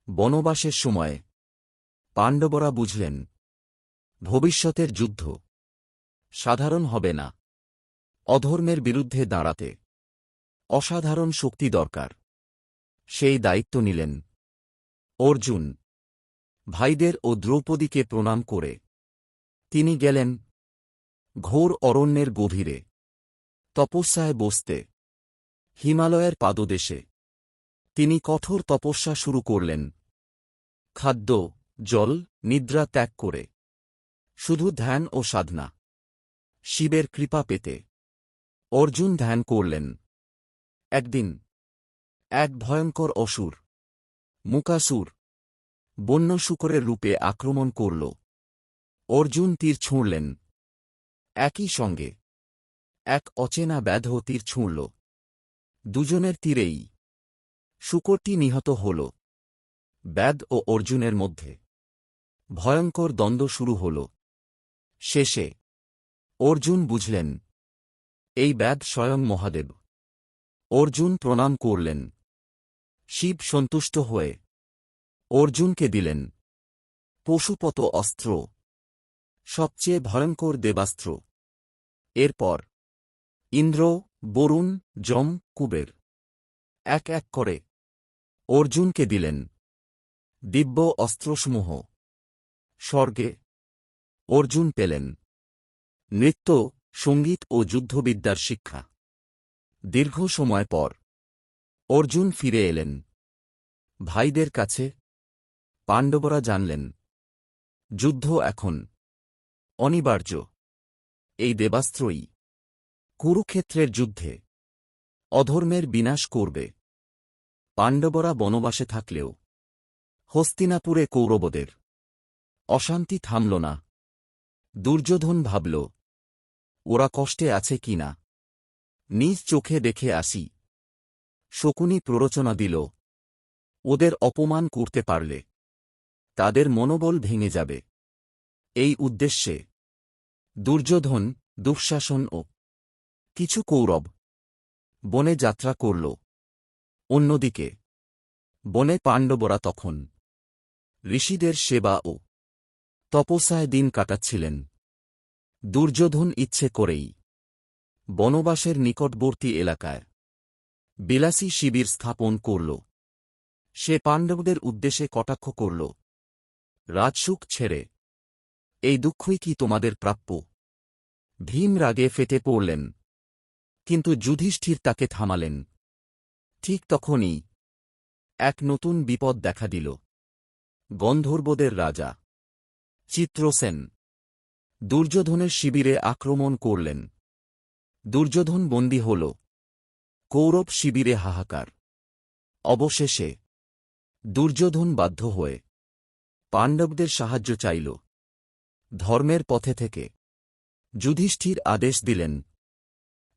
বনবাসের সময়ে পাণ্ডবরা বুঝলেন ভবিষ্যতের যুদ্ধ সাধারণ হবে না। অধর্মের বিরুদ্ধে দাঁড়াতে অসাধারণ শক্তি দরকার। সেই দায়িত্ব নিলেন অর্জুন। ভাইদের ও দ্রৌপদীকে প্রণাম করে তিনি গেলেন ঘোর অরণ্যের গভীরে তপস্যায় বসতে। হিমালয়ের পাদদেশে তিনি কঠোর তপস্যা শুরু করলেন, খাদ্য, জল, নিদ্রা ত্যাগ করে, শুধু ধ্যান ও সাধনা। শিবের কৃপা পেতে অর্জুন ধ্যান করলেন। একদিন এক ভয়ঙ্কর অসুর, মুকাসুর, বন্য শূকরের রূপে আক্রমণ করল। অর্জুন তীর ছুঁড়লেন। একই সঙ্গে এক অচেনা ব্যাধ তীর ছুঁড়ল। দুজনের তীরেই শূকরটি নিহত হল। ব্যাধ ও অর্জুনের মধ্যে ভয়ঙ্কর দ্বন্দ্ব শুরু হল। শেষে অর্জুন বুঝলেন এই ব্যাধ স্বয়ং মহাদেব। অর্জুন প্রণাম করলেন। শিব সন্তুষ্ট হয়ে অর্জুনকে দিলেন পশুপত অস্ত্র, সবচেয়ে ভয়ঙ্কর দেবাস্ত্র। এরপর ইন্দ্র, বরুণ, যম, কুবের এক এক করে অর্জুনকে দিলেন দিব্য অস্ত্রসমূহ। স্বর্গে অর্জুন পেলেন নৃত্য, সঙ্গীত ও যুদ্ধবিদ্যার শিক্ষা। দীর্ঘ সময় পর অর্জুন ফিরে এলেন ভাইদের কাছে। পাণ্ডবরা জানলেন যুদ্ধ এখন অনিবার্য। এই দেবাস্ত্রই কুরুক্ষেত্রের যুদ্ধে অধর্মের বিনাশ করবে। পাণ্ডবরা বনবাসে থাকলেও হস্তিনাপুরে কৌরবদের অশান্তি থামল না। দুর্যোধন ভাবল ওরা কষ্টে আছে কিনা, নিজ চোখে দেখে আসি। শকুনি প্ররোচনা দিল ওদের অপমান করতে পারলে তাদের মনোবল ভেঙে যাবে। এই উদ্দেশ্যে দুর্যোধন, দুঃশাসন ও কিছু কৌরব বনে যাত্রা করল। অন্যদিকে বনে পাণ্ডবরা তখন ঋষিদের সেবা ও তপস্যায় দিন কাটাচ্ছিলেন। দুর্যোধন ইচ্ছে করেই বনবাসের নিকটবর্তী এলাকায় বিলাসী শিবির স্থাপন করল। সে পাণ্ডবদের উদ্দেশ্যে কটাক্ষ করল, রাজসুখ ছেড়ে এই দুঃখই কি তোমাদের প্রাপ্য? ভীম রাগে ফেটে পড়লেন, কিন্তু যুধিষ্ঠির তাকে থামালেন। ঠিক তখনই এক নতুন বিপদ দেখা দিল। গন্ধর্বদের রাজা চিত্রসেন দুর্যোধনের শিবিরে আক্রমণ করলেন। দুর্যোধন বন্দী হল। কৌরব শিবিরে হাহাকার। অবশেষে দুর্যোধন বাধ্য হয়ে পাণ্ডবদের সাহায্য চাইল। ধর্মের পথে থেকে যুধিষ্ঠির আদেশ দিলেন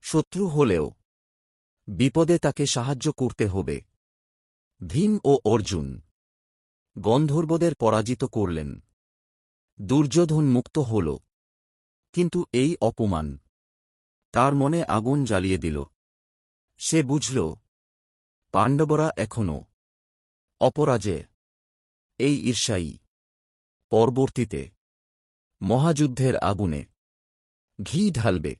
শত্রু হলেও বিপদে তাকে সাহায্য করতে হবে। ভীম ও অর্জুন গন্ধর্বদের পরাজিত করলেন। দুর্যোধন মুক্ত হল, কিন্তু এই অপমান তার মনে আগুন জ্বালিয়ে দিল। সে বুঝল পাণ্ডবরা এখনও অপরাজেয়। এই ঈর্ষাই পরবর্তীতে মহাযুদ্ধের আগুনে ঘি ঢালবে।